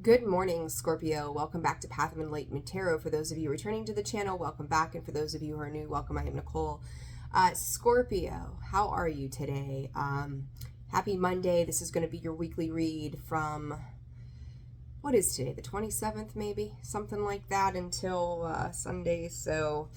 Good morning, Scorpio. Welcome back to Path of Enlightenment Tarot. For those of you returning to the channel, welcome back. And for those of you who are new, welcome. I am Nicole. Scorpio, how are you today? Happy Monday. This is going to be your weekly read from, what is today? The 27th, maybe? Something like that until Sunday. So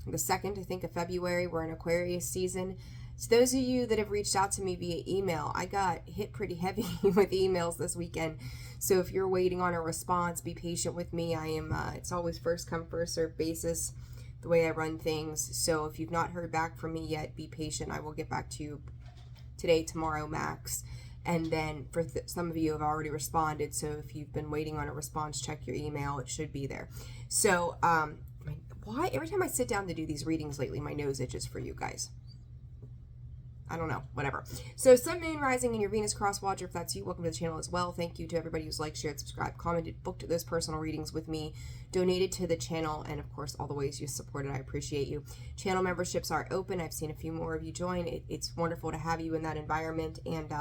the 2nd, I think, of February. We're in Aquarius season. So those of you that have reached out to me via email, I got hit pretty heavy with emails this weekend. So if you're waiting on a response, be patient with me. I am, it's always first come, first serve basis, the way I run things. So if you've not heard back from me yet, be patient. I will get back to you today, tomorrow, max. And then for some of you have already responded. So if you've been waiting on a response, check your email. It should be there. So why every time I sit down to do these readings lately, my nose itches for you guys. I don't know, whatever. So Sun, Moon, Rising, and your Venus cross watcher, if that's you, welcome to the channel as well. Thank you to everybody who's liked, shared, subscribed, commented, booked those personal readings with me, donated to the channel, and of course, all the ways you supported. I appreciate you. Channel memberships are open. I've seen a few more of you join. It's wonderful to have you in that environment, and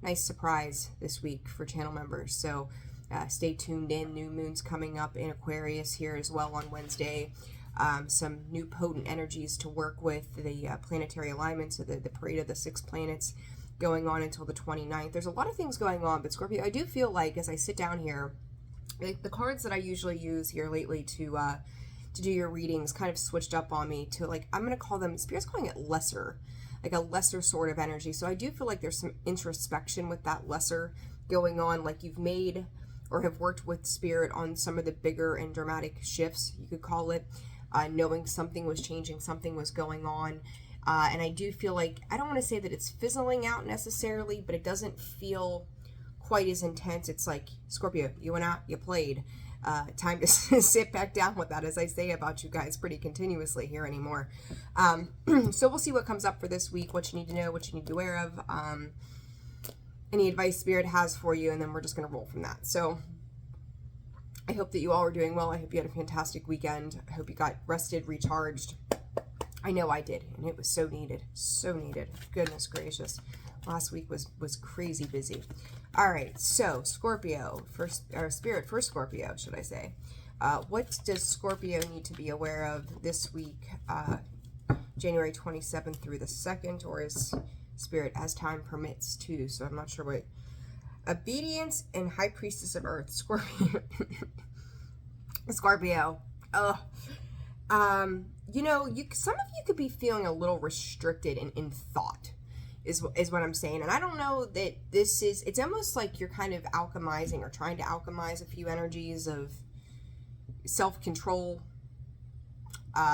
nice surprise this week for channel members. So stay tuned in. New moon's coming up in Aquarius here as well on Wednesday. Some new potent energies to work with, the planetary alignments, so the parade of the 6 planets going on until the 29th. There's a lot of things going on, but Scorpio, I do feel like as I sit down here, like the cards that I usually use here lately to do your readings kind of switched up on me to, like, I'm going to call them, Spirit's calling it lesser, like a lesser sort of energy. So I do feel like there's some introspection with that lesser going on, like you've made or have worked with Spirit on some of the bigger and dramatic shifts, you could call it. Knowing something was changing, something was going on. And I do feel like, I don't want to say that it's fizzling out necessarily, but it doesn't feel quite as intense. It's like, Scorpio, you went out, you played. Time to sit back down with that, as I say about you guys pretty continuously here anymore. So we'll see what comes up for this week, what you need to know, what you need to be aware of, any advice Spirit has for you, and then we're just going to roll from that. So I hope that you all are doing well. I hope you had a fantastic weekend. I hope you got rested, recharged. I know I did, and it was so needed. So needed. Goodness gracious. Last week was crazy busy. All right, so Scorpio, Spirit for Scorpio, should I say. What does Scorpio need to be aware of this week, January 27th through the 2nd, or is Spirit as time permits too? So I'm not sure what. Obedience and High Priestess of Earth, Scorpio. Scorpio. You know, some of you could be feeling a little restricted in thought, is what I'm saying. And I don't know that this is, it's almost like you're kind of alchemizing or trying to alchemize a few energies of self-control,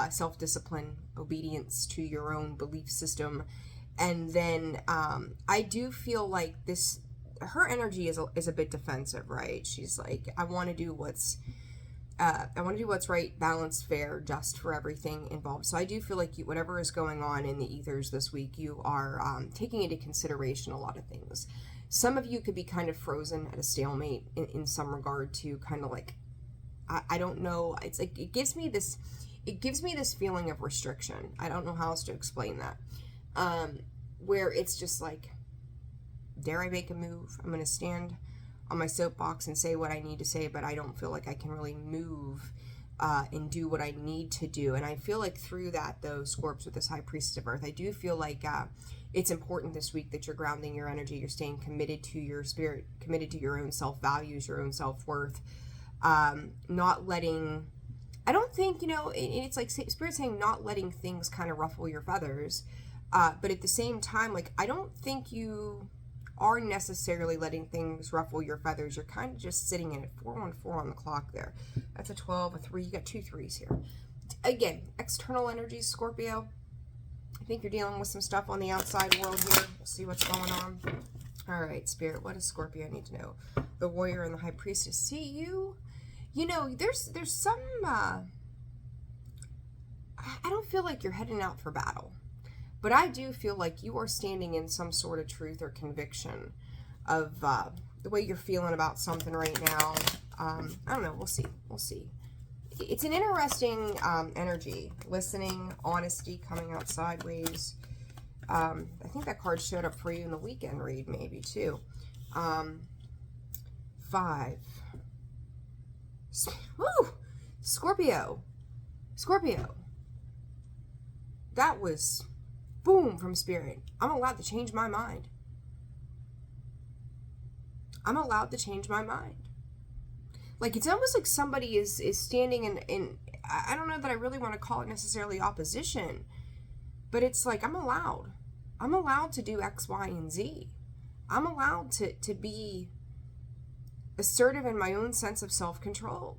self-discipline, obedience to your own belief system. And then I do feel like this, her energy is a bit defensive, right? She's like, I want to do what's right, balanced, fair, just for everything involved. So I do feel like whatever is going on in the ethers this week, you are taking into consideration a lot of things. Some of you could be kind of frozen at a stalemate in some regard to kind of like, I don't know. It's like, it gives me this feeling of restriction. I don't know how else to explain that. Where it's just like, dare I make a move? I'm going to stand on my soapbox and say what I need to say, but I don't feel like I can really move and do what I need to do. And I feel like through that, though, Scorps with this High Priestess of Earth, I do feel like it's important this week that you're grounding your energy, you're staying committed to your spirit, committed to your own self-values, your own self-worth, not letting, I don't think, you know, it's like Spirit saying not letting things kind of ruffle your feathers, but at the same time, like, I don't think you are necessarily letting things ruffle your feathers. You're kind of just sitting in it. 414 on the clock there. That's a 12, a 3. You got 2 3s here. Again, external energies, Scorpio. I think you're dealing with some stuff on the outside world here. We'll see what's going on. All right, Spirit, what does Scorpio need to know? The Warrior and the High Priestess. See, you know, there's some, I don't feel like you're heading out for battle. But I do feel like you are standing in some sort of truth or conviction of the way you're feeling about something right now. I don't know. We'll see. We'll see. It's an interesting energy. Listening, honesty coming out sideways. I think that card showed up for you in the weekend read maybe too. 5, Woo! Scorpio. That was boom from Spirit. I'm allowed to change my mind. Like, it's almost like somebody is standing in, I don't know that I really want to call it necessarily opposition, but it's like, I'm allowed to do X, Y, and Z. I'm allowed to be assertive in my own sense of self-control.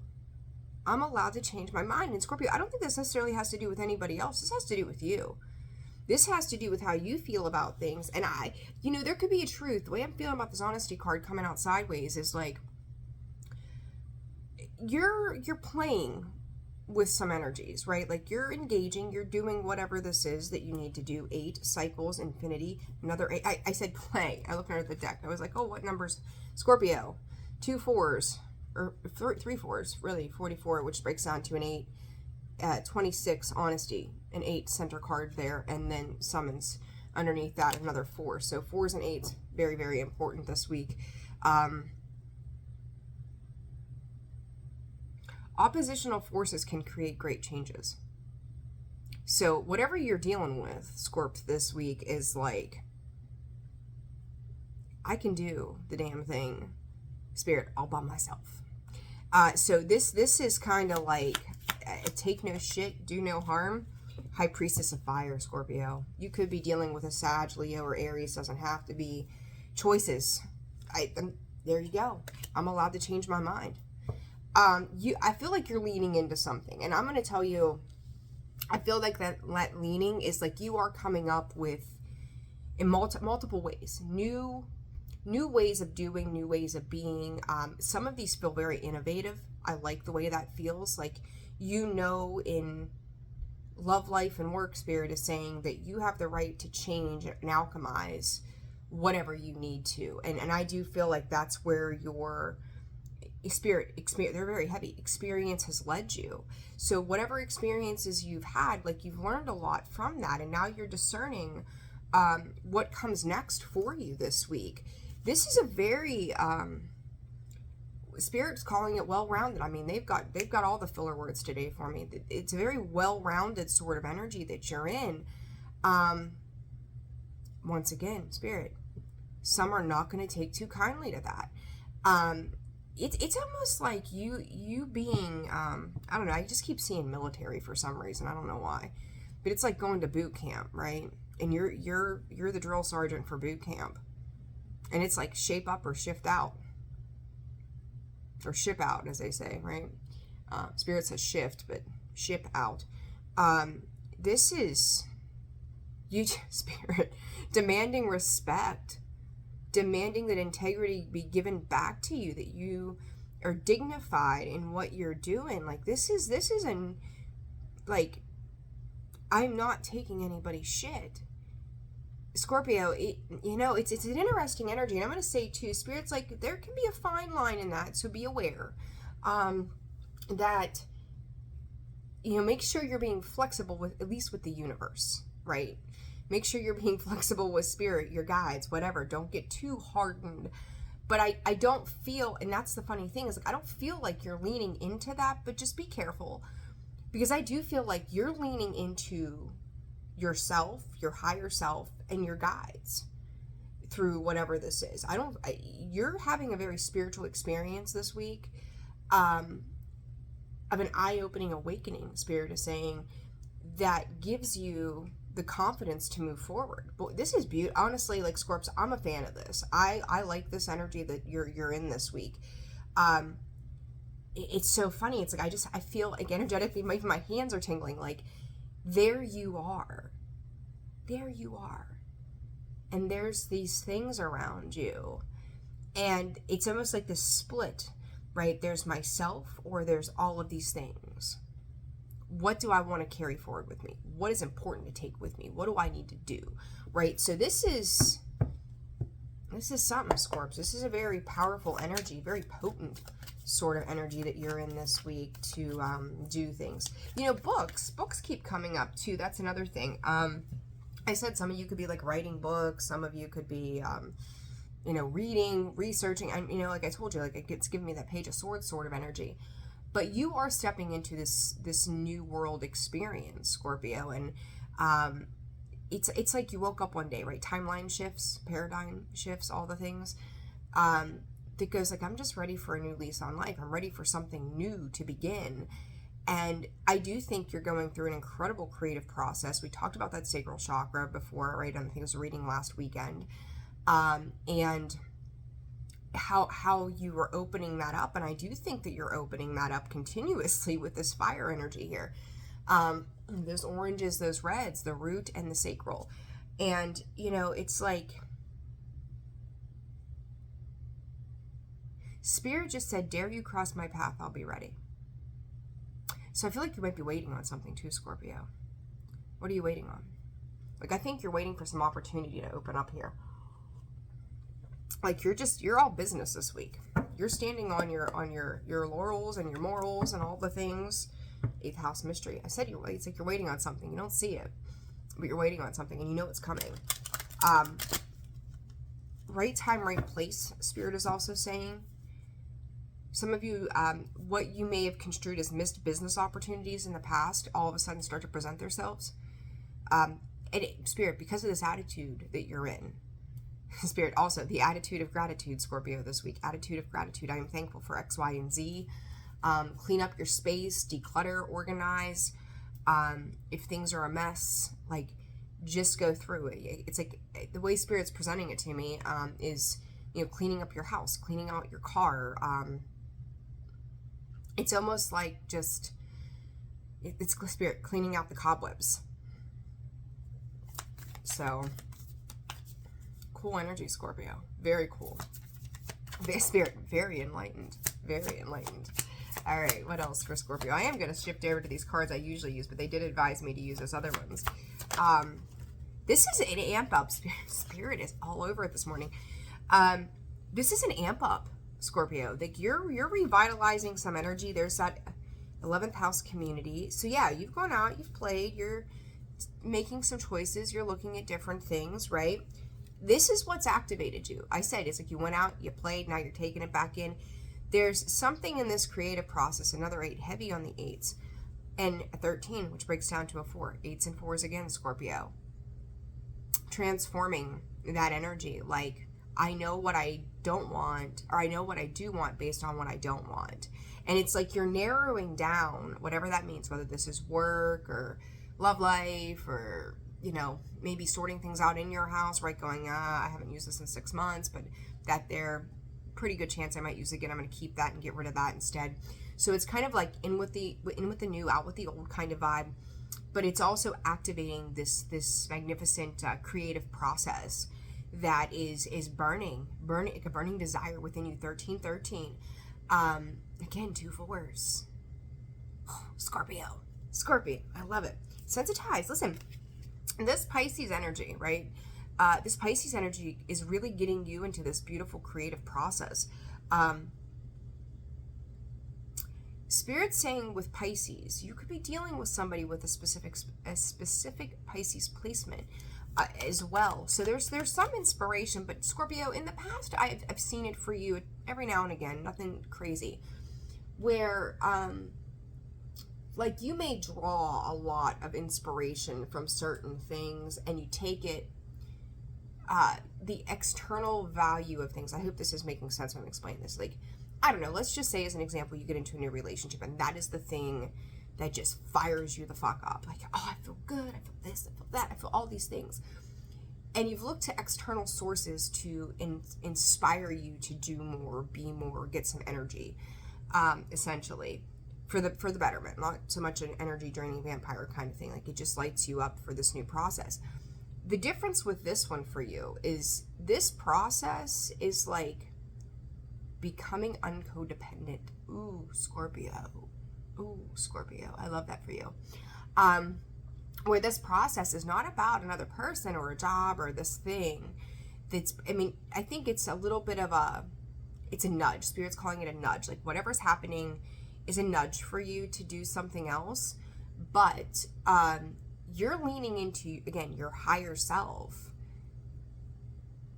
I'm allowed to change my mind. And Scorpio, I don't think this necessarily has to do with anybody else. This has to do with you. This has to do with how you feel about things. And there could be a truth. The way I'm feeling about this honesty card coming out sideways is like, you're playing with some energies, right? Like, you're engaging, you're doing whatever this is that you need to do. 8 cycles, infinity, another 8. I said play. I looked at the deck. I was like, oh, what numbers? Scorpio, 2 4s, or 3 4s, really, 44, which breaks down to an 8. 26, honesty, an 8 center card there, and then summons underneath that another 4. So 4s and 8s, very, very important this week. Oppositional forces can create great changes. So whatever you're dealing with, Scorp, this week is like, I can do the damn thing, Spirit, all by myself. So this is kind of like, take no shit, do no harm. High Priestess of Fire, Scorpio. You could be dealing with a Sag, Leo, or Aries. Doesn't have to be. Choices. There you go. I'm allowed to change my mind. I feel like you're leaning into something, and I'm going to tell you, I feel like that leaning is like you are coming up with, in multiple ways, new ways of doing, new ways of being. Some of these feel very innovative. I like the way that feels. Like, in love, life, and work, Spirit is saying that you have the right to change and alchemize whatever you need to. And I do feel like that's where your Spirit, they're very heavy. Experience has led you. So whatever experiences you've had, like, you've learned a lot from that. And now you're discerning what comes next for you this week. This is a very... Spirit's calling it well-rounded. I mean, they've got all the filler words today for me. It's a very well-rounded sort of energy that you're in. Once again, Spirit, some are not going to take too kindly to that. It's almost like you being, I don't know, I just keep seeing military for some reason. I don't know why. But it's like going to boot camp, right? And you're the drill sergeant for boot camp. And it's like shape up or shift out. Or ship out, as they say, right? Spirit says shift, but ship out. This is you, Spirit, demanding respect, demanding that integrity be given back to you, that you are dignified in what you're doing. Like, this is like, I'm not taking anybody's shit. Scorpio, it's an interesting energy. And I'm going to say, too, Spirit's like, there can be a fine line in that, so be aware. That, make sure you're being flexible with, at least with the universe, right? Make sure you're being flexible with Spirit, your guides, whatever. Don't get too hardened. But I don't feel, and that's the funny thing, is like, I don't feel like you're leaning into that, but just be careful. Because I do feel like you're leaning into yourself, your higher self, and your guides through whatever this is. You're having a very spiritual experience this week, of an eye-opening awakening, Spirit is saying, that gives you the confidence to move forward. But this is beautiful. Honestly, like, Scorps, I'm a fan of this. I like this energy that you're in this week. It's so funny. It's like, I feel like energetically, my hands are tingling. Like, there you are. And there's these things around you. And it's almost like this split, right? There's myself, or there's all of these things. What do I want to carry forward with me? What is important to take with me? What do I need to do? Right? So this is something, Scorps. This is a very powerful energy, very potent sort of energy that you're in this week to do things. Books keep coming up too. That's another thing. I said some of you could be like writing books. Some of you could be, reading, researching. Like I told you, like, it's giving me that Page of Swords sort of energy. But you are stepping into this new world experience, Scorpio, and it's like you woke up one day, right? Timeline shifts, paradigm shifts, all the things. That goes like, I'm just ready for a new lease on life. I'm ready for something new to begin. And I do think you're going through an incredible creative process. We talked about that sacral chakra before, right? I think it was a reading last weekend. And how you were opening that up. And I do think that you're opening that up continuously with this fire energy here. Those oranges, those reds, the root and the sacral. And, you know, it's like, Spirit just said, dare you cross my path, I'll be ready. So I feel like you might be waiting on something too, Scorpio. What are you waiting on? Like, I think you're waiting for some opportunity to open up here. Like, you're all business this week. You're standing on your laurels and your morals and all the things. 8th house mystery. I said it's like you're waiting on something. You don't see it, but you're waiting on something and you know it's coming. Right time, right place, Spirit is also saying. Some of you, what you may have construed as missed business opportunities in the past, all of a sudden start to present themselves. Spirit, because of this attitude that you're in, Spirit, also the attitude of gratitude, Scorpio, this week. Attitude of gratitude. I am thankful for X, Y, and Z. Clean up your space, declutter, organize. If things are a mess, like, just go through it. It's like the way Spirit's presenting it to me is, you know, cleaning up your house, cleaning out your car. It's almost like just, it's Spirit cleaning out the cobwebs. So, cool energy, Scorpio. Very cool. Spirit, very enlightened. Very enlightened. All right, what else for Scorpio? I am going to shift over to these cards I usually use, but they did advise me to use those other ones. This is an amp up. Spirit is all over it this morning. This is an amp up, Scorpio. Like, you're revitalizing some energy. There's that 11th house community. So yeah, you've gone out, you've played, you're making some choices, you're looking at different things, right? This is what's activated you. I said it's like you went out, you played, now you're taking it back in. There's something in this creative process, another 8, heavy on the 8s, and a 13, which breaks down to a 4. 8s and 4s again, Scorpio. Transforming that energy. Like, I know what I don't want, or I know what I do want based on what I don't want. And it's like you're narrowing down, whatever that means, whether this is work or love life or, you know, maybe sorting things out in your house, right? Going, I haven't used this in 6 months, but that there, pretty good chance I might use it again. I'm going to keep that and get rid of that instead. So it's kind of like in with the new, out with the old kind of vibe, but it's also activating this magnificent creative process that is burning like a burning desire within you. 1313. Again, 2 4s. Oh, Scorpio, I love it. Sensitized. Listen, this Pisces energy, right? This Pisces energy is really getting you into this beautiful creative process. Spirit's saying with Pisces, you could be dealing with somebody with a specific Pisces placement as well. So there's some inspiration, but Scorpio, in the past, I've seen it for you every now and again, nothing crazy, where like you may draw a lot of inspiration from certain things and you take it, the external value of things. I hope this is making sense when I'm explaining this. Like, I don't know, let's just say as an example, you get into a new relationship and that is the thing that just fires you the fuck up. Like, oh, I feel good, I feel this, I feel that, I feel all these things. And you've looked to external sources to inspire you to do more, be more, get some energy, essentially, for the betterment, not so much an energy draining vampire kind of thing. Like, it just lights you up for this new process. The difference with this one for you is this process is like becoming uncodependent. Ooh, Scorpio. I love that for you. Where this process is not about another person or a job or this thing. I think it's a little bit of it's a nudge. Spirit's calling it a nudge. Like, whatever's happening is a nudge for you to do something else. But you're leaning into, again, your higher self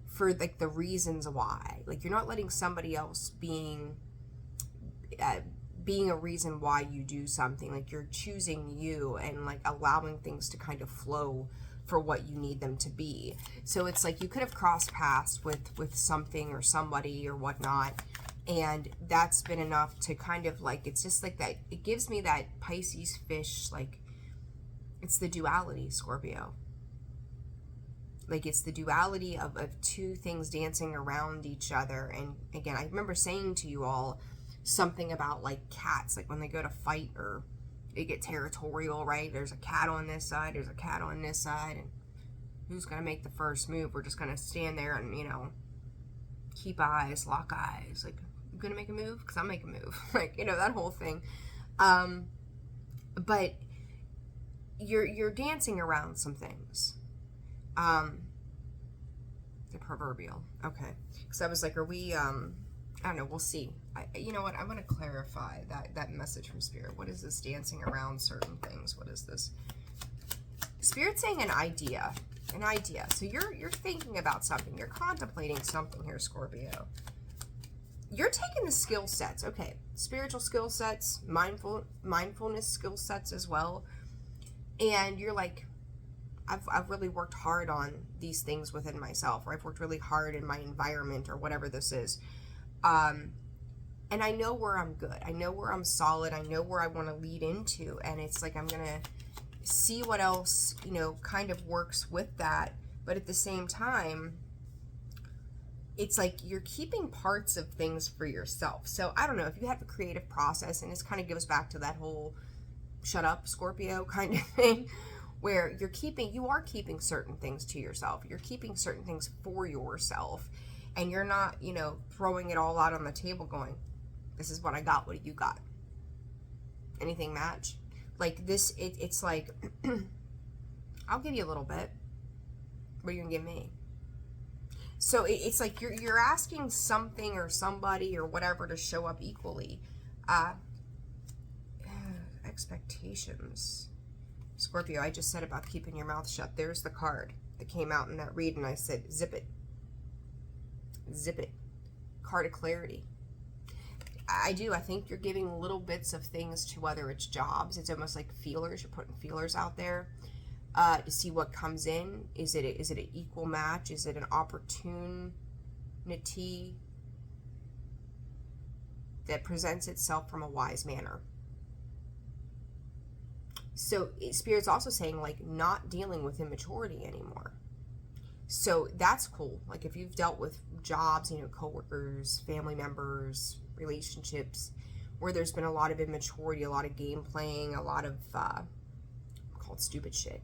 for like the reasons why. Like, you're not letting somebody else be being a reason why you do something. Like you're choosing you and like allowing things to kind of flow for what you need them to be. So it's like you could have crossed paths with something or somebody or whatnot, and that's been enough to kind of like, it's just like that, it gives me that Pisces fish, like it's the duality, Scorpio. Like it's the duality of two things dancing around each other. And again, I remember saying to you all something about like cats, like when they go to fight or they get territorial, right? There's a cat on this side, there's a cat on this side, and who's going to make the first move? We're just going to stand there and, you know, keep eyes, lock eyes. Like, you going to make a move? Because I'll make a move. Like, you know, that whole thing. But you're dancing around some things. The proverbial. Okay. Because I was like, are we, I don't know, we'll see. You know what? I'm going to clarify that message from Spirit. What is this dancing around certain things? What is this? Spirit saying an idea. An idea. So you're thinking about something. You're contemplating something here, Scorpio. You're taking the skill sets. Okay. Spiritual skill sets, mindfulness skill sets as well. And you're like, I've really worked hard on these things within myself, or I've worked really hard in my environment or whatever this is. And I know where I'm good. I know where I'm solid. I know where I want to lead into. And it's like, I'm going to see what else, you know, kind of works with that. But at the same time, it's like you're keeping parts of things for yourself. So I don't know if you have a creative process, and this kind of goes back to that whole shut up Scorpio kind of thing, where you are keeping certain things to yourself. You're keeping certain things for yourself, and you're not, you know, throwing it all out on the table going, this is what I got. What do you got? Anything match? Like this, it's like, I'll give you a little bit. What are you gonna give me? So it's like you're asking something or somebody or whatever to show up equally. Expectations. Scorpio, I just said about keeping your mouth shut. There's the card that came out in that read, and I said, zip it. Zip it. Card of clarity. I think you're giving little bits of things to, whether it's jobs, it's almost like feelers. You're putting feelers out there to see what comes in. Is it an equal match? Is it an opportunity that presents itself from a wise manner? So Spirit's also saying, like, not dealing with immaturity anymore. So that's cool. Like, if you've dealt with jobs, you know, coworkers, family members, relationships, where there's been a lot of immaturity, a lot of game playing, a lot of called stupid shit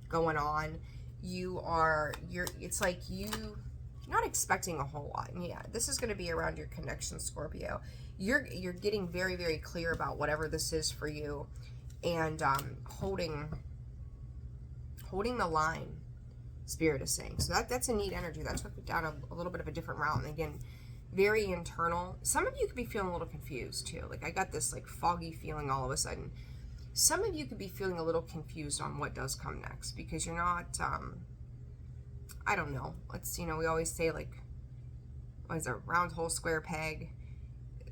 going on, it's like you're not expecting a whole lot. And yeah, this is going to be around your connection, Scorpio. You're getting very, very clear about whatever this is for you, and holding the line, Spirit is saying. So that's a neat energy. That took it down a little bit of a different route. And again, very internal. Some of you could be feeling a little confused too. Like, I got this like foggy feeling all of a sudden. Some of you could be feeling a little confused on what does come next, because you're not, I don't know. We always say, like, what is it, round hole, square peg.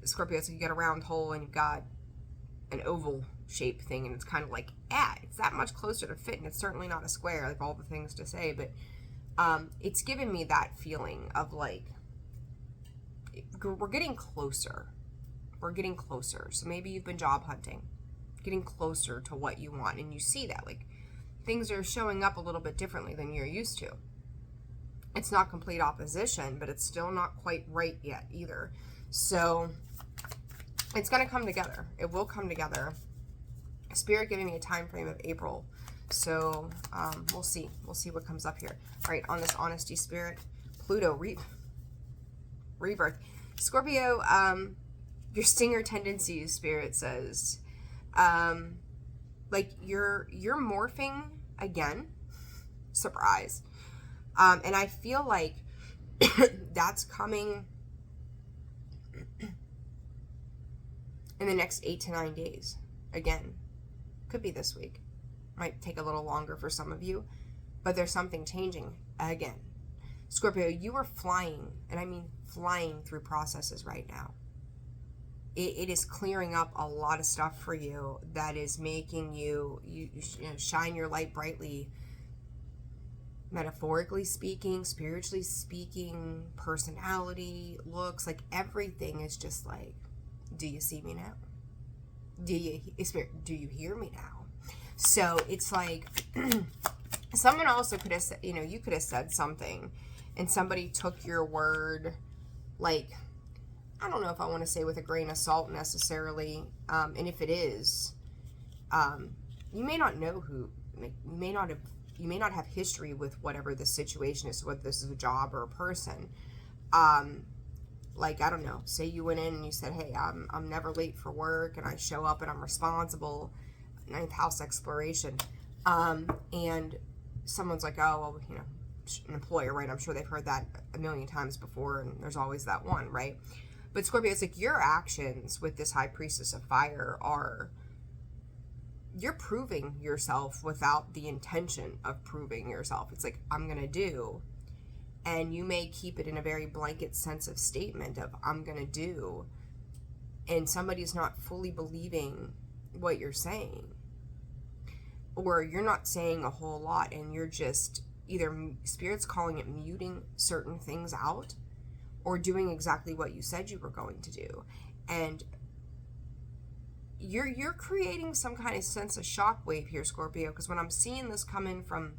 Scorpio, so you got a round hole and you've got an oval shape thing, and it's kind of like, it's that much closer to fit, and it's certainly not a square, like all the things to say, but it's given me that feeling of like, we're getting closer. We're getting closer. So maybe you've been job hunting, getting closer to what you want, and you see that, like, things are showing up a little bit differently than you're used to. It's not complete opposition, but it's still not quite right yet either. So it's going to come together. It will come together. Spirit giving me a time frame of April. So we'll see. We'll see what comes up here. All right, on this honesty, Spirit, Pluto, rebirth. Scorpio, your stinger tendencies, Spirit says, like you're morphing again. Surprise. And I feel like that's coming in the next 8 to 9 days. Again, could be this week. Might take a little longer for some of you, but there's something changing again. Scorpio, you are flying, and I mean flying through processes right now. it is clearing up a lot of stuff for you that is making you shine your light brightly, metaphorically speaking, spiritually speaking, personality, looks, like everything is just like, do you see me now? Do you hear me now? So it's like, someone also could have said, you could have said something and somebody took your word, like, I don't know if I want to say with a grain of salt necessarily. And if it is, you may not know who, you may not have history with whatever the situation is, whether this is a job or a person. Like, I don't know, say you went in and you said, hey, I'm never late for work and I show up and I'm responsible, ninth house exploration. And someone's like, oh, well, an employer, right? I'm sure they've heard that a million times before, and there's always that one, right? But Scorpio, it's like your actions with this high priestess of fire you're proving yourself without the intention of proving yourself. It's like, I'm going to do. And you may keep it in a very blanket sense of statement of, I'm going to do. And somebody's not fully believing what you're saying. Or you're not saying a whole lot and you're just either, Spirit's calling it muting certain things out, or doing exactly what you said you were going to do. And you're creating some kind of sense of shockwave here, Scorpio, because when I'm seeing this come in from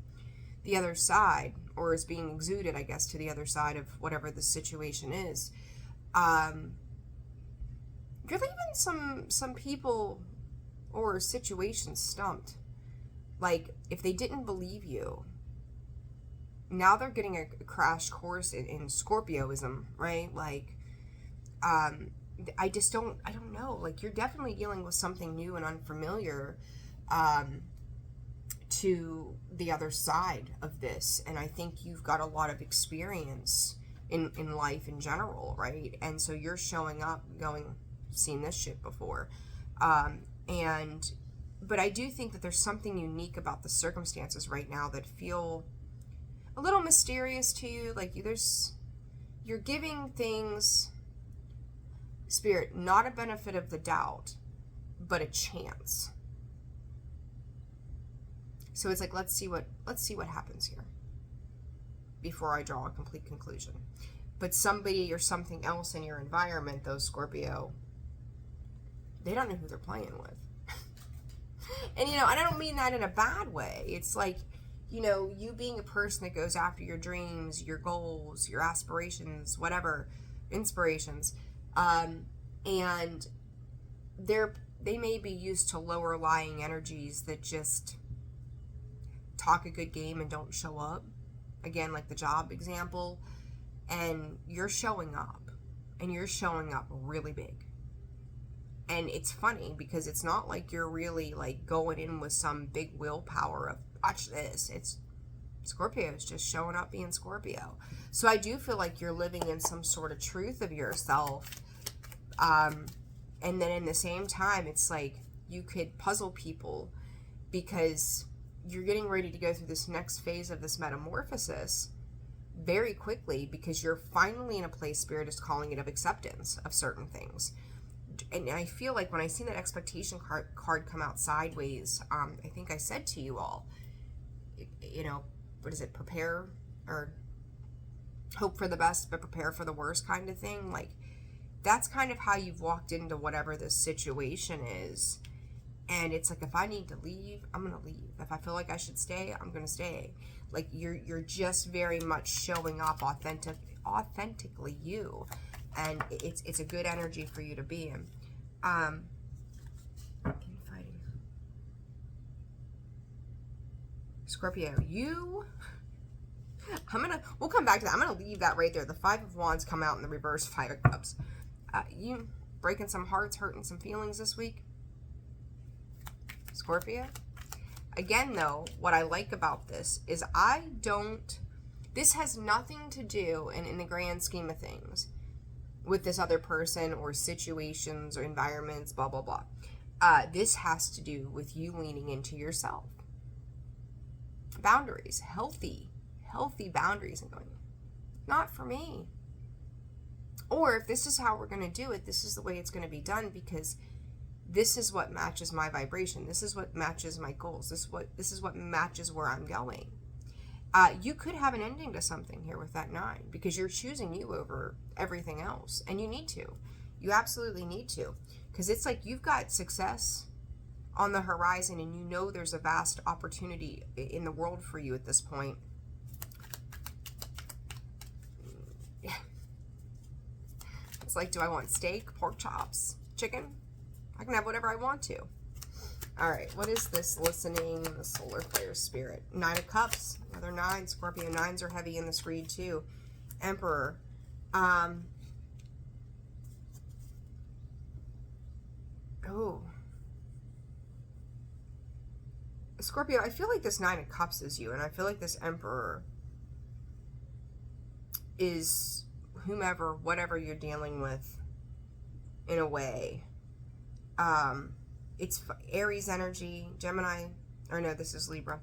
the other side, or is being exuded, I guess, to the other side of whatever the situation is, you're leaving some people or situations stumped. Like, if they didn't believe you, now they're getting a crash course in Scorpioism, right? Like, I don't know. Like, you're definitely dealing with something new and unfamiliar to the other side of this. And I think you've got a lot of experience in life in general, right? And so you're showing up going, seen this shit before. But I do think that there's something unique about the circumstances right now that feel a little mysterious to you. Like, you're giving things, Spirit, not a benefit of the doubt, but a chance. So it's like, let's see what happens here before I draw a complete conclusion. But somebody or something else in your environment, though, Scorpio, they don't know who they're playing with. And, I don't mean that in a bad way. It's like, you being a person that goes after your dreams, your goals, your aspirations, whatever, inspirations, and they may be used to lower lying energies that just talk a good game and don't show up. Again, like the job example. And you're showing up. And you're showing up really big. And it's funny because it's not like you're really like going in with some big willpower of, watch this. It's Scorpio's just showing up being Scorpio. So I do feel like you're living in some sort of truth of yourself. And then in the same time, it's like you could puzzle people because you're getting ready to go through this next phase of this metamorphosis very quickly, because you're finally in a place, Spirit is calling it, of acceptance of certain things. And I feel like when I see that expectation card come out sideways, I think I said to you all, what is it, prepare or hope for the best but prepare for the worst kind of thing. Like, that's kind of how you've walked into whatever this situation is. And it's like, if I need to leave, I'm going to leave. If I feel like I should stay, I'm going to stay. Like, you're just very much showing up authentically you. And it's a good energy for you to be in. Infighting. Scorpio, we'll come back to that. I'm going to leave that right there. The Five of Wands come out in the reverse, Five of Cups. You breaking some hearts, hurting some feelings this week, Scorpio? Again, though, what I like about this is this has nothing to do, in the grand scheme of things, with this other person or situations or environments, blah, blah, blah. This has to do with you leaning into yourself. Boundaries, healthy boundaries, and going, not for me. Or if this is how we're going to do it, this is the way it's going to be done, because this is what matches my vibration. This is what matches my goals. This is what matches where I'm going. You could have an ending to something here with that 9, because you're choosing you over everything else. And you need to. You absolutely need to. Because it's like you've got success on the horizon, and you know there's a vast opportunity in the world for you at this point. It's like, do I want steak, pork chops, chicken? I can have whatever I want to. All right, what is this listening, the solar flare spirit? 9 of Cups, another 9. Scorpio, 9s are heavy in this read too. Emperor. Oh. Scorpio, I feel like this 9 of Cups is you, and I feel like this Emperor is whomever, whatever you're dealing with in a way. It's Aries energy, Gemini, or no, this is Libra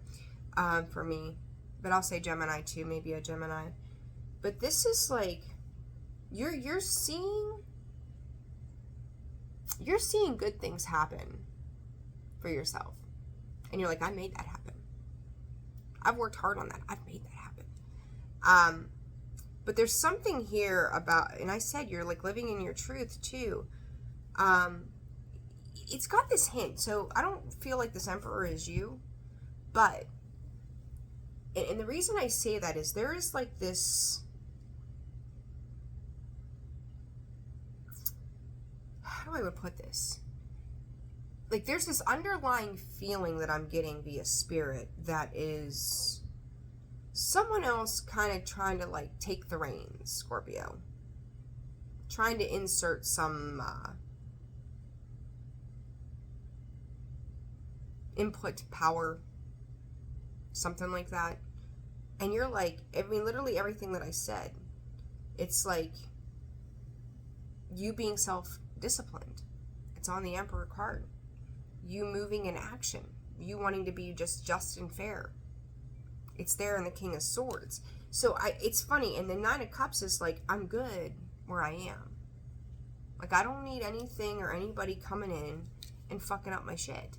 for me, but I'll say Gemini too, maybe a Gemini. But this is like, you're seeing good things happen for yourself. And you're like, I made that happen. I've worked hard on that. I've made that happen. But there's something here about, and I said you're like living in your truth too. It's got this hint. So I don't feel like this Emperor is you, but, and the reason I say that is there is like this, how do I would put this? Like there's this underlying feeling that I'm getting via spirit that is someone else kind of trying to like take the reins, Scorpio. Trying to insert some input power, something like that. And you're like, I mean, literally everything that I said, it's like you being self-disciplined. It's on the Emperor card. You moving in action. You wanting to be just and fair. It's there in the King of Swords. So it's funny. And the 9 of Cups is like, I'm good where I am. Like, I don't need anything or anybody coming in and fucking up my shit.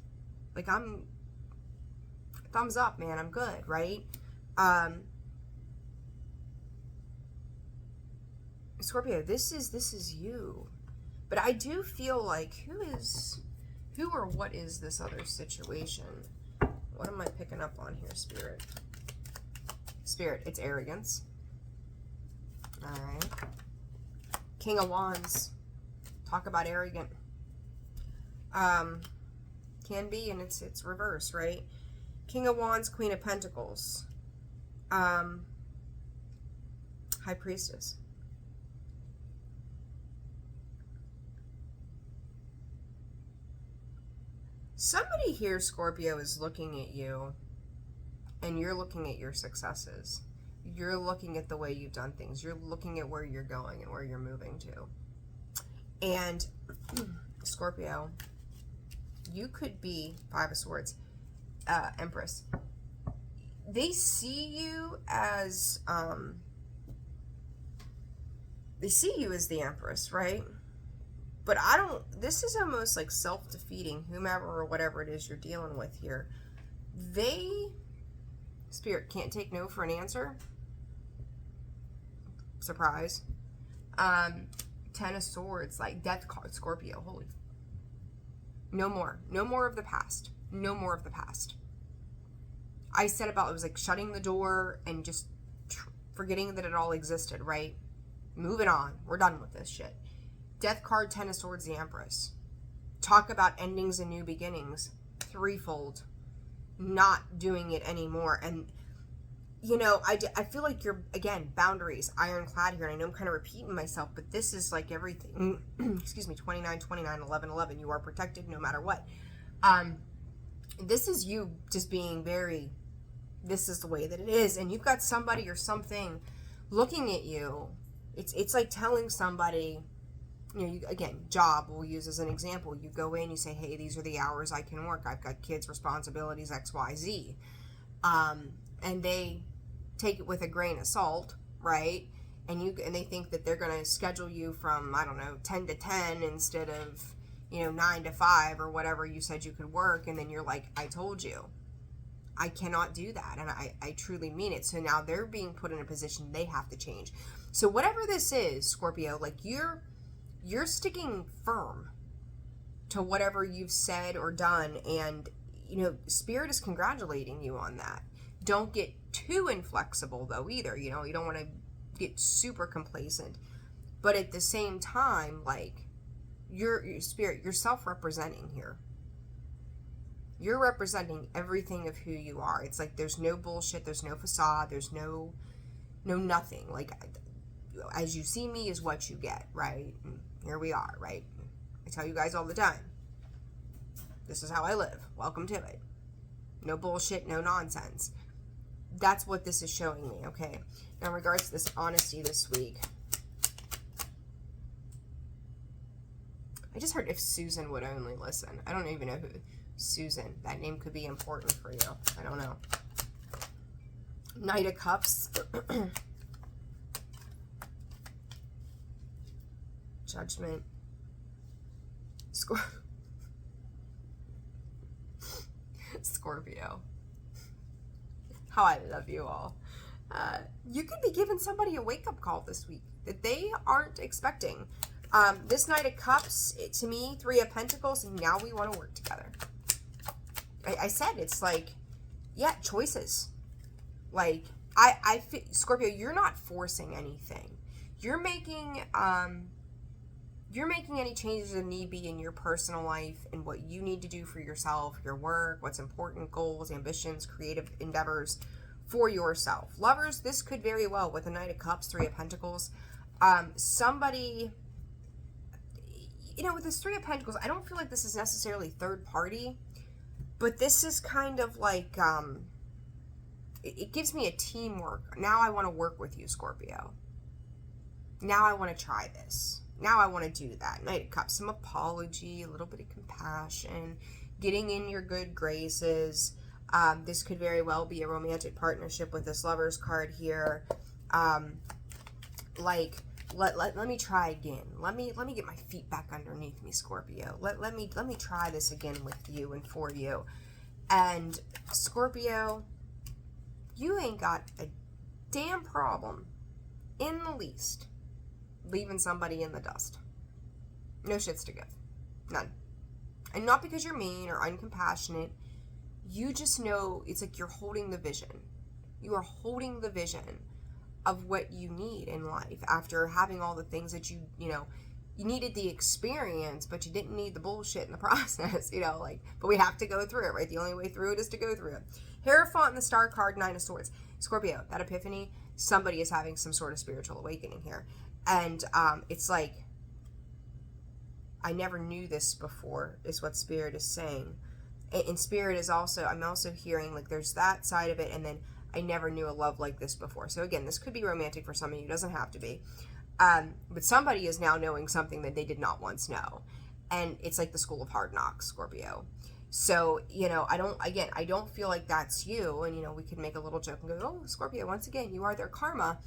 Like, I'm, thumbs up, man. I'm good, right? Scorpio, this is you. But I do feel like, who or what is this other situation? What am I picking up on here, Spirit? Spirit, it's arrogance. All right. King of Wands. Talk about arrogant. Can be, and it's reverse, right? King of Wands, Queen of Pentacles. High Priestess. Somebody here, Scorpio, is looking at you, and you're looking at your successes. You're looking at the way you've done things. You're looking at where you're going and where you're moving to. And Scorpio, you could be 5 of Swords, Empress. They see you as the Empress, right? But this is almost like self-defeating, whomever or whatever it is you're dealing with here. Spirit can't take no for an answer. Surprise. 10 of Swords, like Death card, Scorpio. Holy. No more. No more of the past. No more of the past. I said about, it was like shutting the door and just forgetting that it all existed, right? Moving on. We're done with this shit. Death card, 10 of Swords, the Empress. Talk about endings and new beginnings. Threefold. Not doing it anymore. And, you know, I feel like you're, again, boundaries, ironclad here. And I know I'm kind of repeating myself, but this is like everything. Excuse me, 29, 29, 11, 11. You are protected no matter what. This is you just being very, this is the way that it is. And you've got somebody or something looking at you. It's like telling somebody, you know, again, job we'll use as an example. You go in, you say, hey, these are the hours I can work. I've got kids, responsibilities, X, Y, Z. And they take it with a grain of salt, right? and they think that they're going to schedule you from, I don't know, 10 to 10 instead of, 9 to 5 or whatever you said you could work. And then you're like, I told you, I cannot do that. And I truly mean it. So now they're being put in a position they have to change. So whatever this is, Scorpio, like you're sticking firm to whatever you've said or done. And, Spirit is congratulating you on that. Don't get too inflexible though either. You don't want to get super complacent. But at the same time, like your Spirit, you're self-representing here. You're representing everything of who you are. It's like there's no bullshit, there's no facade, there's no nothing. Like, as you see me is what you get, right? And here we are, right? I tell you guys all the time, this is how I live. Welcome to it. No bullshit, no nonsense. That's what this is showing me, okay? Now, in regards to this honesty this week, I just heard if Susan would only listen. I don't even know who Susan, that name could be important for you. I don't know. Knight of Cups. Judgment. Scorpio. How I love you all. You could be giving somebody a wake-up call this week that they aren't expecting. This Knight of Cups, to me, 3 of Pentacles, and now we want to work together. I said it's like, yeah, choices. Like, I feel, Scorpio, you're not forcing anything. You're making any changes that need be in your personal life and what you need to do for yourself, your work, what's important, goals, ambitions, creative endeavors for yourself. Lovers, this could very well, with the Knight of Cups, 3 of Pentacles, somebody, with this 3 of Pentacles, I don't feel like this is necessarily third party, but this is kind of like, it gives me a teamwork. Now I want to work with you, Scorpio. Now I want to try this. Now I want to do that. Knight of Cups, some apology, a little bit of compassion, getting in your good graces. This could very well be a romantic partnership with this Lovers card here. Let me try again. Let me get my feet back underneath me, Scorpio. Let me try this again with you and for you. And Scorpio, you ain't got a damn problem in the least leaving somebody in the dust. No shits to give. None. And not because you're mean or uncompassionate. You just know it's like you're holding the vision. You are holding the vision of what you need in life after having all the things that you needed the experience, but you didn't need the bullshit in the process, but we have to go through it, right? The only way through it is to go through it. Hierophant and the Star card, 9 of Swords. Scorpio, that epiphany, somebody is having some sort of spiritual awakening here. And it's like, I never knew this before, is what Spirit is saying. And Spirit is also, I'm also hearing, like, there's that side of it, and then I never knew a love like this before. So again, this could be romantic for some of you, doesn't have to be. But somebody is now knowing something that they did not once know. And it's like the School of Hard Knocks, Scorpio. So, I don't feel like that's you. And, we could make a little joke and go, oh, Scorpio, once again, you are their karma.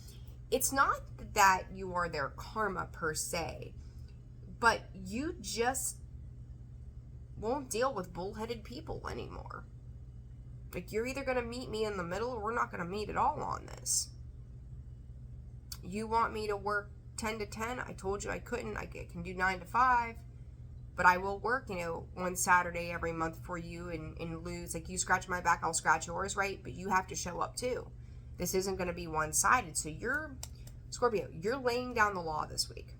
It's not that you are their karma per se, but you just won't deal with bullheaded people anymore. Like, you're either going to meet me in the middle or we're not going to meet at all on this. You want me to work 10 to 10? I told you I couldn't. I can do 9 to 5. But I will work, one Saturday every month for you and lose. Like, you scratch my back, I'll scratch yours, right? But you have to show up too. This isn't going to be one-sided. So Scorpio, you're laying down the law this week.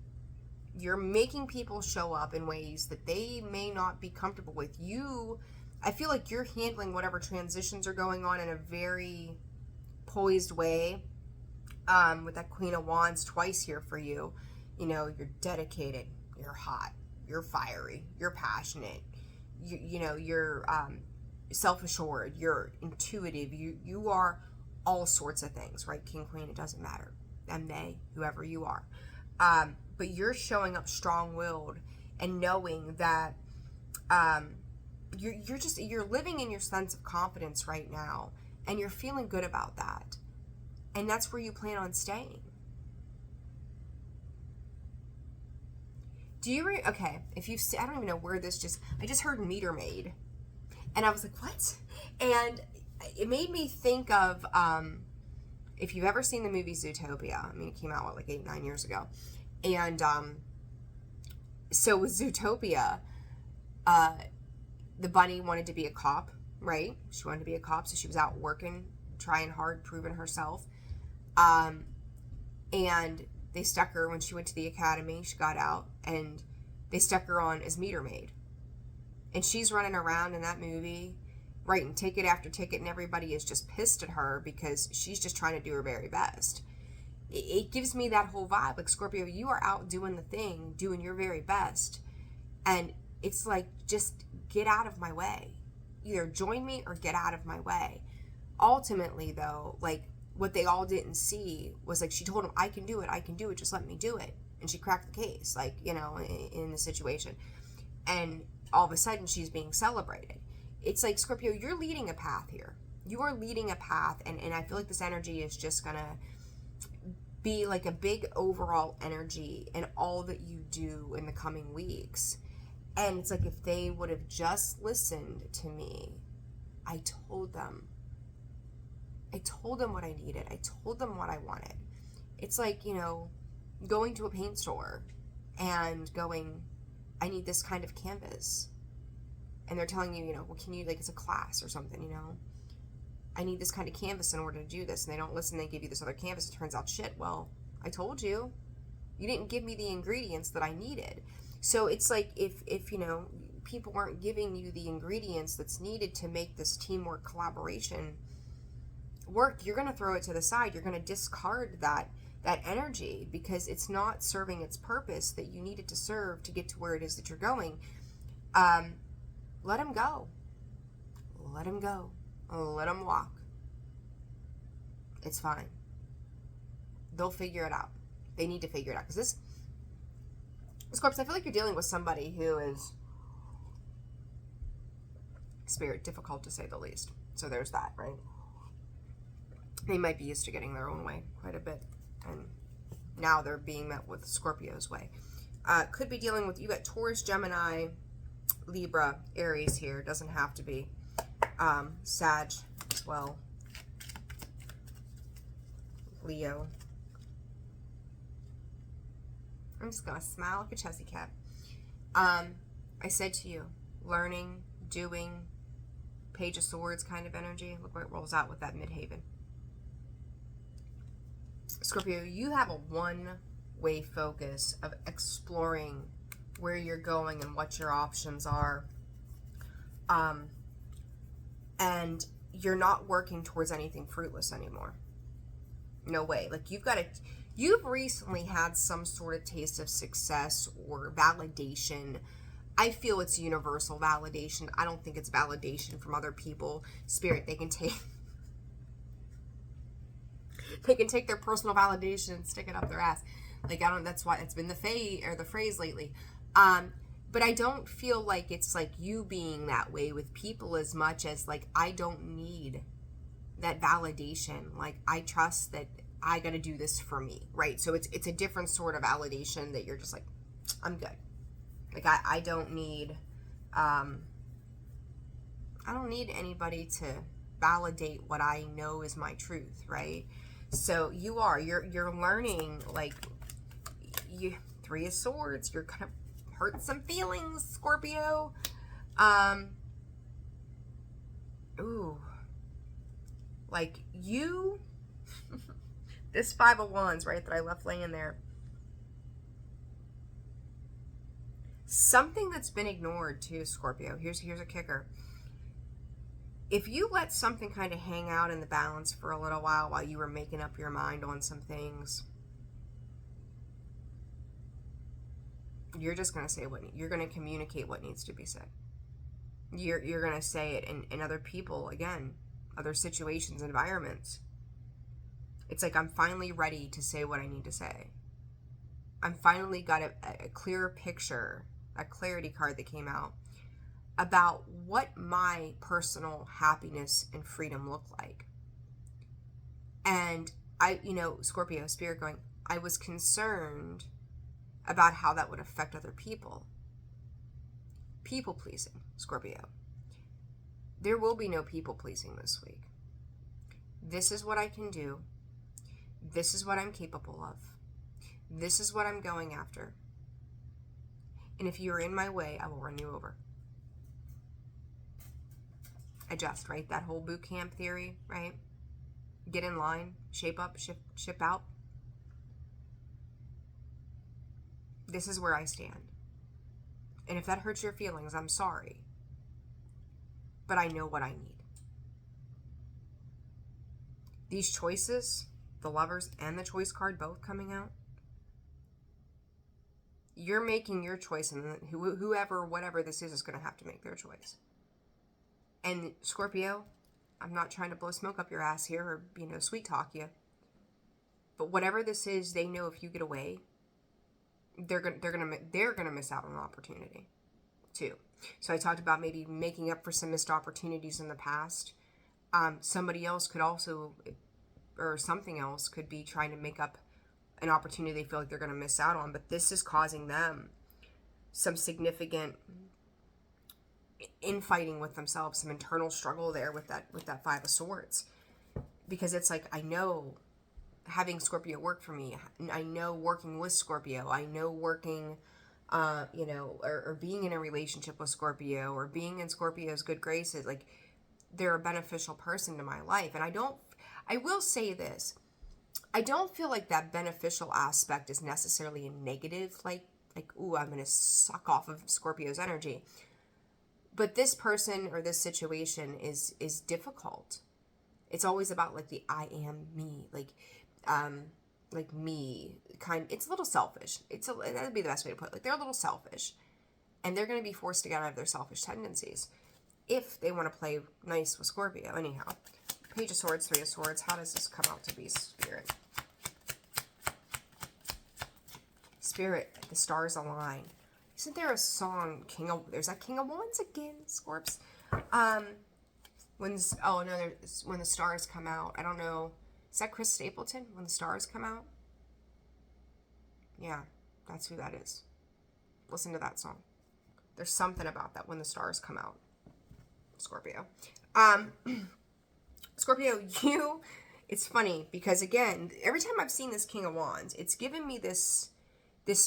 You're making people show up in ways that they may not be comfortable with. I feel like you're handling whatever transitions are going on in a very poised way. With that Queen of Wands twice here for you. You're dedicated, you're hot, you're fiery, you're passionate, you're self-assured, you're intuitive, you are all sorts of things, right? King, Queen, it doesn't matter. Them, they, whoever you are. But you're showing up strong-willed and knowing that you're living in your sense of confidence right now, and you're feeling good about that. And that's where you plan on staying. Okay, if you've I don't even know where I just heard meter maid. And I was like, what? And it made me think of, if you've ever seen the movie Zootopia, I mean, it came out, like 8, 9 years ago. And so with Zootopia, the bunny wanted to be a cop, right? She wanted to be a cop, so she was out working, trying hard, proving herself. And they stuck her when she went to the academy. She got out, and they stuck her on as meter maid. And she's running around in that movie, writing ticket after ticket, and everybody is just pissed at her because she's just trying to do her very best. It gives me that whole vibe. Like, Scorpio, you are out doing the thing, doing your very best. And it's like, just get out of my way. Either join me or get out of my way. Ultimately, though, like, what they all didn't see was, like, she told him, I can do it, just let me do it. And she cracked the case, like, in the situation. And all of a sudden, she's being celebrated. It's like, Scorpio, you're leading a path here. You are leading a path, and I feel like this energy is just going to be like a big overall energy in all that you do in the coming weeks. And it's like, if they would have just listened to me, I told them what I needed. I told them what I wanted. It's like, going to a paint store and going, I need this kind of canvas. And they're telling you, well, can you, like, it's a class or something, I need this kind of canvas in order to do this. And they don't listen. They give you this other canvas. It turns out shit. Well, I told you. You didn't give me the ingredients that I needed. So it's like, if people aren't giving you the ingredients that's needed to make this teamwork collaboration work, you're going to throw it to the side. You're going to discard that energy because it's not serving its purpose that you need it to serve to get to where it is that you're going. Let them go. Let them go. Let them walk. It's fine. They'll figure it out. They need to figure it out. Because this, Scorpios, I feel like you're dealing with somebody who is, spirit, difficult to say the least. So there's that, right? They might be used to getting their own way quite a bit. And now they're being met with Scorpio's way. Could be dealing with, you got Taurus, Gemini, Libra, Aries here. Doesn't have to be. Sag as well. Leo. I'm just going to smile like a Chelsea cat. I said to you, learning, doing, Page of Swords kind of energy. Look what it rolls out with that Midhaven. Scorpio, you have a one-way focus of exploring where you're going and what your options are. And you're not working towards anything fruitless anymore. No way. Like, you've recently had some sort of taste of success or validation. I feel it's universal validation. I don't think it's validation from other people. Spirit, they can take their personal validation and stick it up their ass. Like, that's why it's been the phrase lately. But I don't feel like it's like you being that way with people as much as, like, I don't need that validation. Like, I trust that I got to do this for me, right? So it's a different sort of validation that you're just like, I'm good. Like, I don't need anybody to validate what I know is my truth, right? So you're learning, like, Three of Swords, you're gonna hurt some feelings, Scorpio. Like, you, this Five of Wands, right, that I left laying there. Something that's been ignored too, Scorpio. Here's a kicker. If you let something kind of hang out in the balance for a little while you were making up your mind on some things, you're just going to say you're going to communicate what needs to be said. You're going to say it in other people, again, other situations, environments. It's like, I'm finally ready to say what I need to say. I'm finally got a clearer picture, a clarity card that came out about what my personal happiness and freedom look like. And Scorpio, Spirit going, I was concerned about how that would affect other people. People pleasing, Scorpio. There will be no people pleasing this week. This is what I can do. This is what I'm capable of. This is what I'm going after. And if you're in my way, I will run you over. Adjust, right? That whole boot camp theory, right? Get in line, shape up, ship out. This is where I stand. And if that hurts your feelings, I'm sorry. But I know what I need. These choices, the Lovers and the Choice card both coming out, you're making your choice, and whoever, whatever this is going to have to make their choice. And Scorpio, I'm not trying to blow smoke up your ass here or, sweet talk you. But whatever this is, they know if you get away, they're gonna miss out on an opportunity too. So I talked about maybe making up for some missed opportunities in the past. Somebody else could also, or something else could be trying to make up an opportunity they feel like they're going to miss out on. But this is causing them some significant infighting with themselves, some internal struggle there with that Five of Swords. Because it's like, I know having Scorpio work for me. I know working with Scorpio. I know working, or being in a relationship with Scorpio, or being in Scorpio's good graces. Like, they're a beneficial person to my life. And I will say this. I don't feel like that beneficial aspect is necessarily a negative, like, ooh, I'm going to suck off of Scorpio's energy. But this person or this situation is difficult. It's always about like the I am me, like me kind. It's a little selfish. That'd be the best way to put it. Like, they're a little selfish, and they're going to be forced to get out of their selfish tendencies if they want to play nice with Scorpio. Anyhow, Page of Swords, Three of Swords. How does this come out to be, Spirit? Spirit, the stars align. Isn't there a song, there's that King of Wands again, Scorps. When the stars come out. I don't know. Is that Chris Stapleton? When the stars come out? Yeah, that's who that is. Listen to that song. There's something about that, when the stars come out. Scorpio. Scorpio, it's funny because, again, every time I've seen this King of Wands, it's given me this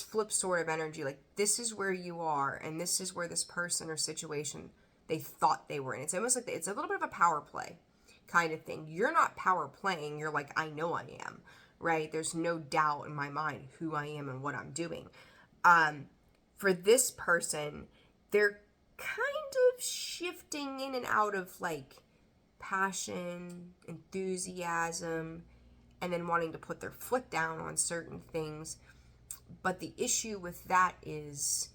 flip sort of energy. Like, this is where you are, and this is where this person or situation they thought they were in. It's almost like it's a little bit of a power play kind of thing. You're not power playing. You're like, I know I am, right? There's no doubt in my mind who I am and what I'm doing. For this person, they're kind of shifting in and out of like passion, enthusiasm, and then wanting to put their foot down on certain things. But the issue with that is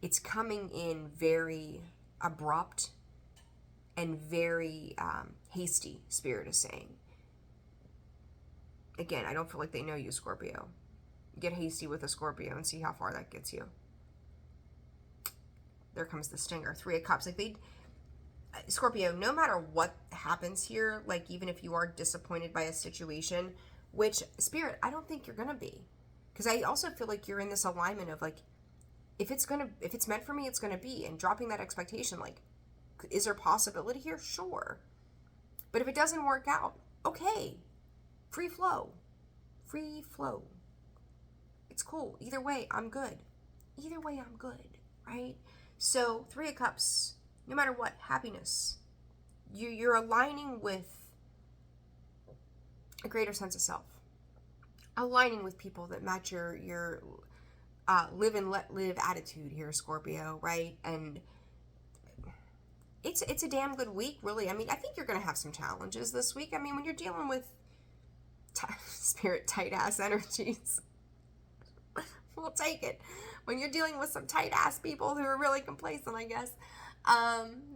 it's coming in very abrupt and very hasty, Spirit is saying. Again, I don't feel like they know you, Scorpio. Get hasty with a Scorpio and see how far that gets you. There comes the stinger. Three of Cups. Like, Scorpio, no matter what happens here, like, even if you are disappointed by a situation, which, Spirit, I don't think you're going to be. Because I also feel like you're in this alignment of, like, if it's meant for me, it's going to be. And dropping that expectation, like, is there possibility here? Sure. But if it doesn't work out, okay. Free flow. Free flow. It's cool. Either way, I'm good. Either way, I'm good, right? So, Three of Cups, no matter what, happiness. You're aligning with a greater sense of self. Aligning with people that match your live and let live attitude here, Scorpio, right? And it's a damn good week, really. I mean, I think you're going to have some challenges this week. I mean, when you're dealing with Spirit tight-ass energies, we'll take it. When you're dealing with some tight-ass people who are really complacent, I guess.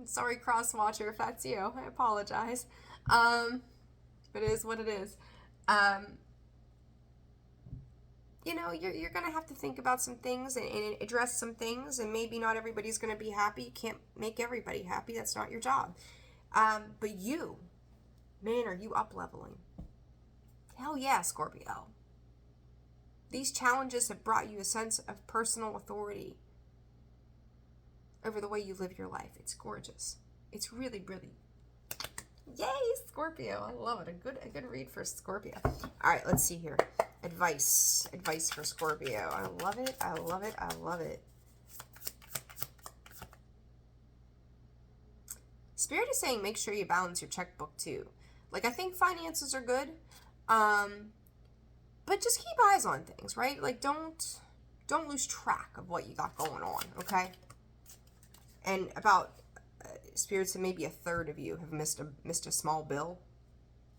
Sorry, cross-watcher, if that's you. I apologize. It is what it is. You're going to have to think about some things and address some things, and maybe not everybody's going to be happy. You can't make everybody happy. That's not your job. But you, man, are you up-leveling? Hell yeah, Scorpio. These challenges have brought you a sense of personal authority over the way you live your life. It's gorgeous. It's really, really, yay, Scorpio. I love it. A good read for Scorpio. All right, let's see here. Advice for Scorpio. I love it. I love it. I love it. Spirit is saying make sure you balance your checkbook too. Like, I think finances are good, but just keep eyes on things, right? Like, don't lose track of what you got going on, okay? And about Spirit said maybe a third of you have missed a small bill.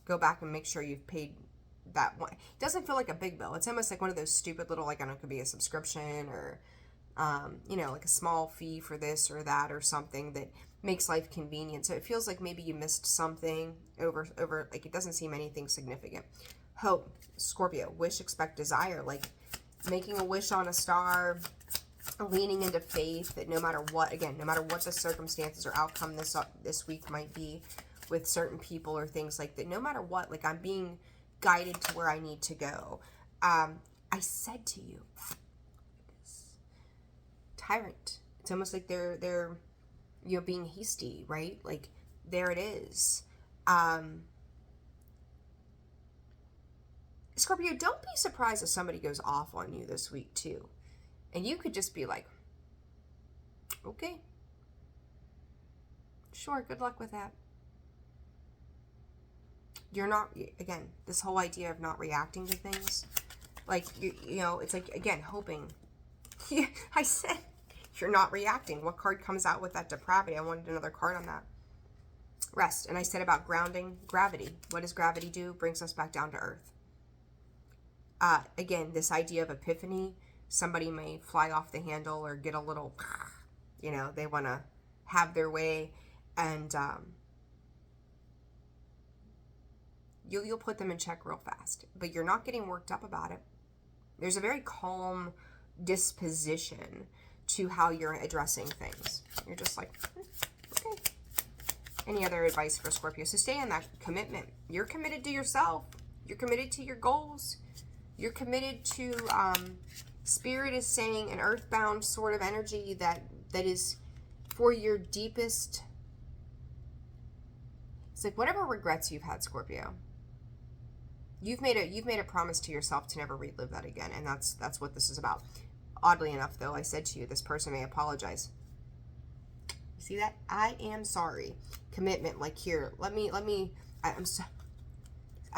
Go back and make sure you've paid that one. It doesn't feel like a big bill. It's almost like one of those stupid little, like, I don't know, it could be a subscription or, you know, like a small fee for this or that or something that makes life convenient. So it feels like maybe you missed something over, like, it doesn't seem anything significant. Hope, Scorpio, wish, expect, desire, like making a wish on a star, leaning into faith that no matter what, again, no matter what the circumstances or outcome this week might be with certain people or things like that, no matter what, like, I'm being guided to where I need to go. I said to you, tyrant. It's almost like they're you know, being hasty, right? Like, there it is. Scorpio, don't be surprised if somebody goes off on you this week too. And you could just be like, okay, sure, good luck with that. You're not, again, this whole idea of not reacting to things, like, you know, it's like, again, hoping. I said, you're not reacting. What card comes out with that depravity? I wanted another card on that. Rest. And I said about grounding, gravity. What does gravity do? Brings us back down to earth. Again, this idea of epiphany, somebody may fly off the handle or get a little, you know, they want to have their way, and you'll put them in check real fast, but you're not getting worked up about it. There's a very calm disposition to how you're addressing things. You're just like, okay. Any other advice for Scorpio? So stay in that commitment. You're committed to yourself. You're committed to your goals. You're committed to, Spirit is saying, an earthbound sort of energy that is for your deepest. It's like whatever regrets you've had, Scorpio. You've made a promise to yourself to never relive that again, and that's what this is about. Oddly enough, though, I said to you, this person may apologize. You see that? I am sorry. Commitment, like, here, I'm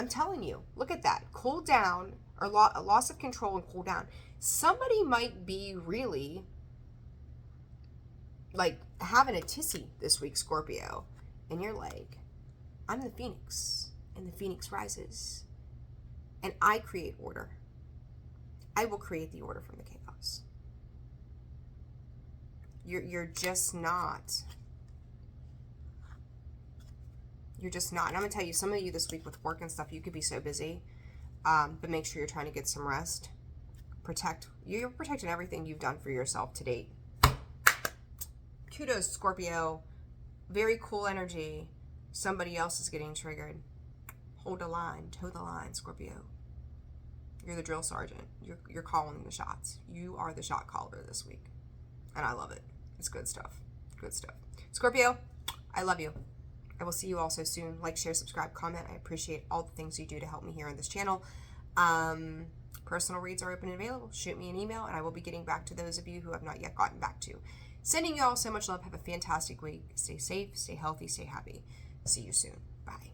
telling you, look at that. Cool down, or a loss of control and cool down. Somebody might be really, like, having a tissy this week, Scorpio, and you're like, I'm the phoenix, and the phoenix rises, and I create order. I will create the order from the chaos. You're just not. You're just not. And I'm going to tell you, some of you this week with work and stuff, you could be so busy, but make sure you're trying to get some rest. You're protecting everything you've done for yourself to date. Kudos, Scorpio. Very cool energy. Somebody else is getting triggered. Hold a line. Toe the line, Scorpio. You're the drill sergeant. You're calling the shots. You are the shot caller this week. And I love it. It's good stuff. Good stuff. Scorpio, I love you. I will see you all so soon. Like, share, subscribe, comment. I appreciate all the things you do to help me here on this channel. Personal reads are open and available. Shoot me an email, and I will be getting back to those of you who have not yet gotten back to. Sending you all so much love. Have a fantastic week. Stay safe, stay healthy, stay happy. See you soon. Bye.